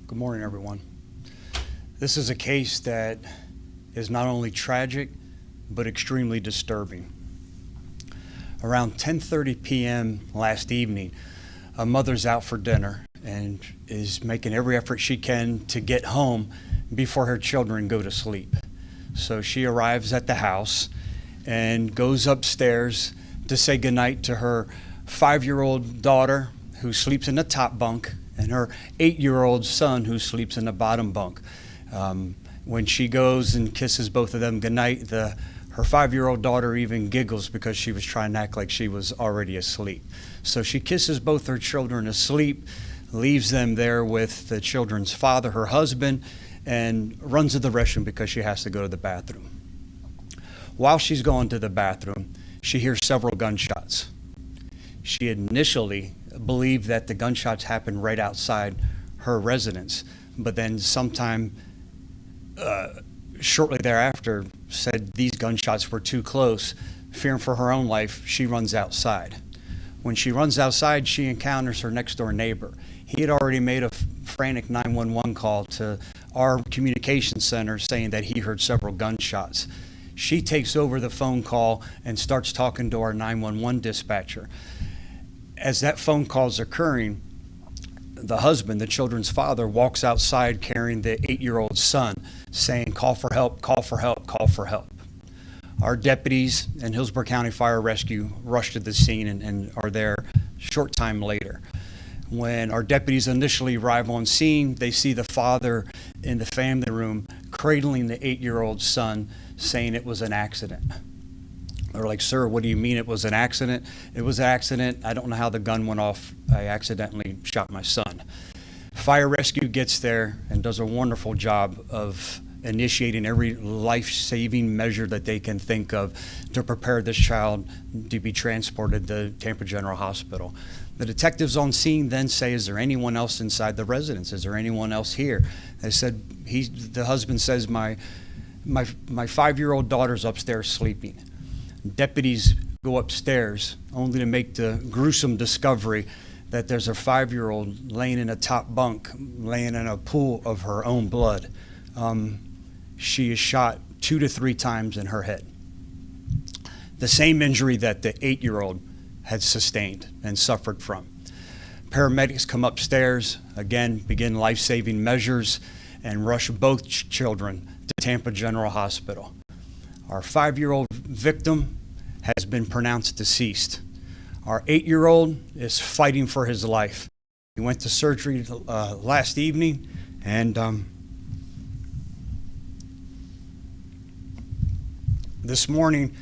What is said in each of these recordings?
Good morning, everyone. This is a case that is not only tragic, but extremely disturbing. Around 10:30 p.m. last evening, a mother's out for dinner and is making every effort she can to get home before her children go to sleep. So she arrives at the house and goes upstairs to say goodnight to her 5-year-old daughter, who sleeps in the top bunk, and her 8-year-old son, who sleeps in the bottom bunk. When she goes and kisses both of them goodnight, her 5-year-old daughter even giggles because she was trying to act like she was already asleep. So she kisses both her children asleep, leaves them there with the children's father, her husband, and runs to the restroom because she has to go to the bathroom. While she's going to the bathroom, she hears several gunshots. She initially believed that the gunshots happened right outside her residence, but then sometime shortly thereafter said these gunshots were too close. Fearing for her own life, she runs outside. When she runs outside, she encounters her next door neighbor. He had already made a frantic 911 call to our communication center saying that he heard several gunshots. She takes over the phone call and starts talking to our 911 dispatcher. As that phone call is occurring, the husband, the children's father, walks outside carrying the 8-year-old son, saying, "Call for help, call for help, call for help." Our deputies and Hillsborough County Fire Rescue rush to the scene and are there a short time later. When our deputies initially arrive on scene, they see the father in the family room cradling the 8-year-old son, saying it was an accident. They're like, "Sir, what do you mean it was an accident?" "It was an accident. I don't know how the gun went off. I accidentally shot my son." Fire Rescue gets there and does a wonderful job of initiating every life-saving measure that they can think of to prepare this child to be transported to Tampa General Hospital. The detectives on scene then say, "Is there anyone else inside the residence? Is there anyone else here?" They said, the husband says, my 5-year-old daughter's upstairs sleeping." Deputies go upstairs only to make the gruesome discovery that there's a 5-year-old laying in a top bunk, laying in a pool of her own blood. She is shot 2 to 3 times in her head. The same injury that the 8-year-old had sustained and suffered from. Paramedics come upstairs, again, begin life-saving measures, and rush both children to Tampa General Hospital. Our 5-year-old victim has been pronounced deceased. Our 8-year-old is fighting for his life. He went to surgery last evening, and this morning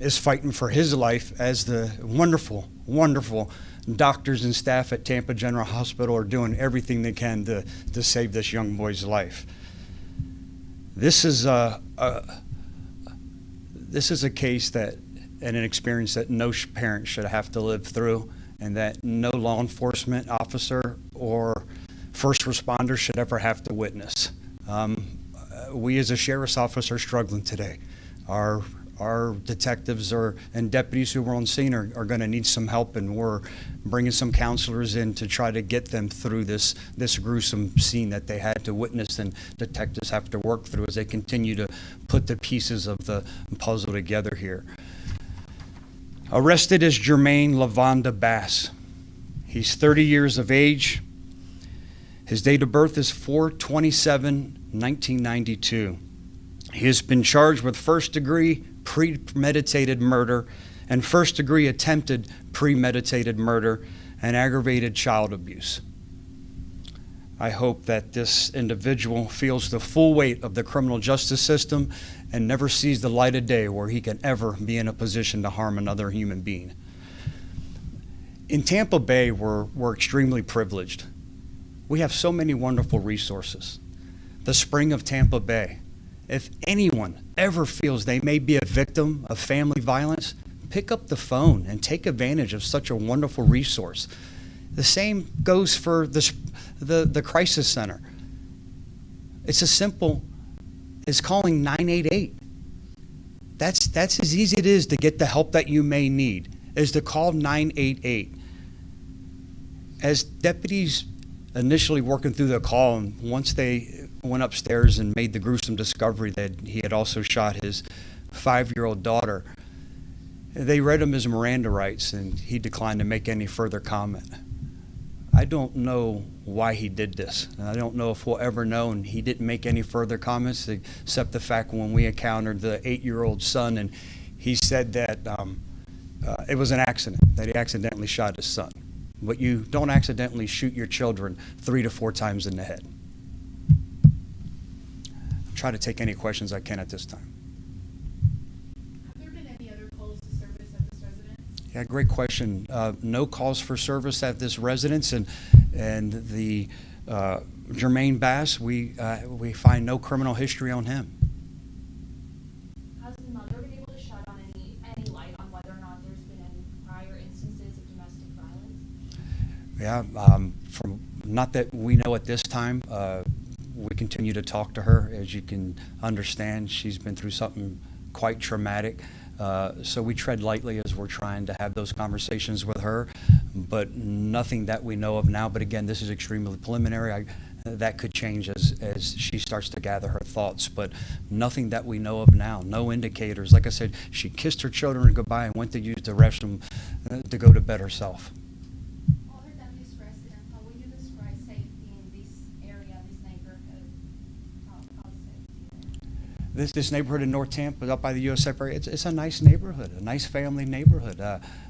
is fighting for his life as the wonderful, wonderful doctors and staff at Tampa General Hospital are doing everything they can to save this young boy's life. This is a case that and an experience that no parent should have to live through, and that no law enforcement officer or first responder should ever have to witness. We as a sheriff's office are struggling today. Our detectives and deputies who were on scene are going to need some help, and we're bringing some counselors in to try to get them through this gruesome scene that they had to witness and detectives have to work through as they continue to put the pieces of the puzzle together here. Arrested is Jermaine Lavonda Bass. He's 30 years of age. His date of birth is 4/27/1992. He has been charged with first-degree premeditated murder and first-degree attempted premeditated murder and aggravated child abuse. I hope that this individual feels the full weight of the criminal justice system and never sees the light of day where he can ever be in a position to harm another human being. In Tampa Bay, we're extremely privileged. We have so many wonderful resources. The Spring of Tampa Bay. If anyone ever feels they may be a victim of family violence, pick up the phone and take advantage of such a wonderful resource. The same goes for the crisis center. It's as simple as calling 988. That's as easy it is to get the help that you may need, is to call 988. As deputies initially working through the call, and once they went upstairs and made the gruesome discovery that he had also shot his 5-year-old daughter, they read him his Miranda rights, and he declined to make any further comment. I don't know why he did this, and I don't know if we'll ever know, and he didn't make any further comments except the fact when we encountered the 8-year-old son, and he said that it was an accident, that he accidentally shot his son. But you don't accidentally shoot your children 3 to 4 times in the head. I'll try to take any questions I can at this time. Have there been any other calls to service at this residence? Yeah, great question. No calls for service at this residence, and the Jermaine Bass, we find no criminal history on him. Has the mother been able to shed on any light on whether or not there's been any prior instances of domestic violence? Yeah, from not that we know at this time. We continue to talk to her. As you can understand, she's been through something quite traumatic. So we tread lightly as we're trying to have those conversations with her, but nothing that we know of now. But again, this is extremely preliminary. That could change as she starts to gather her thoughts, but nothing that we know of now. No indicators. Like I said, she kissed her children goodbye and went to use the restroom to go to bed herself. Other than this resident, how would you describe safety in this area, this neighborhood? How's safety there? This neighborhood in North Tampa, up by the USF area, it's a nice neighborhood, a nice family neighborhood.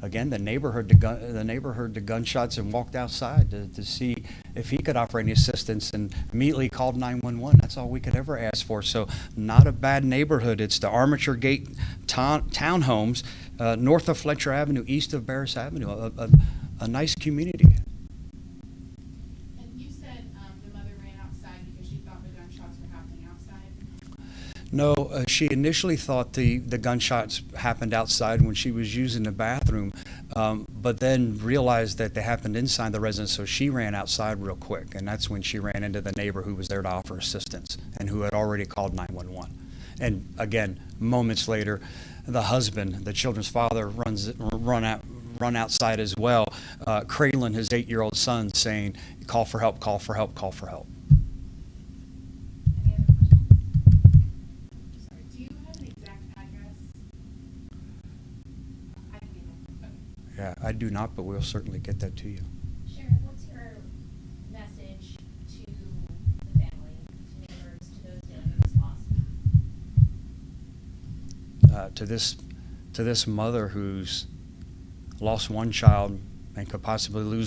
Again, the neighbor heard the gunshots and walked outside to see if he could offer any assistance, and immediately called 911. That's all we could ever ask for. So not a bad neighborhood. It's the Armature Gate townhomes north of Fletcher Avenue, east of Barris Avenue. A nice community. And you said the mother ran outside because she thought the gunshots were happening outside? No, she initially thought the gunshots happened outside when she was using the bathroom, but then realized that they happened inside the residence, so she ran outside real quick, and that's when she ran into the neighbor who was there to offer assistance and who had already called 911. And again, moments later, the husband, the children's father, run outside as well, cradling his 8-year-old son, saying, "Call for help, call for help, call for help." Any other questions? Sorry, do you have an exact address? I can get that. Okay. Yeah, I do not, but we'll certainly get that to you. Sharon, what's your message to the family, to neighbors, to those dealing with this loss? To this mother who's lost one child and could possibly lose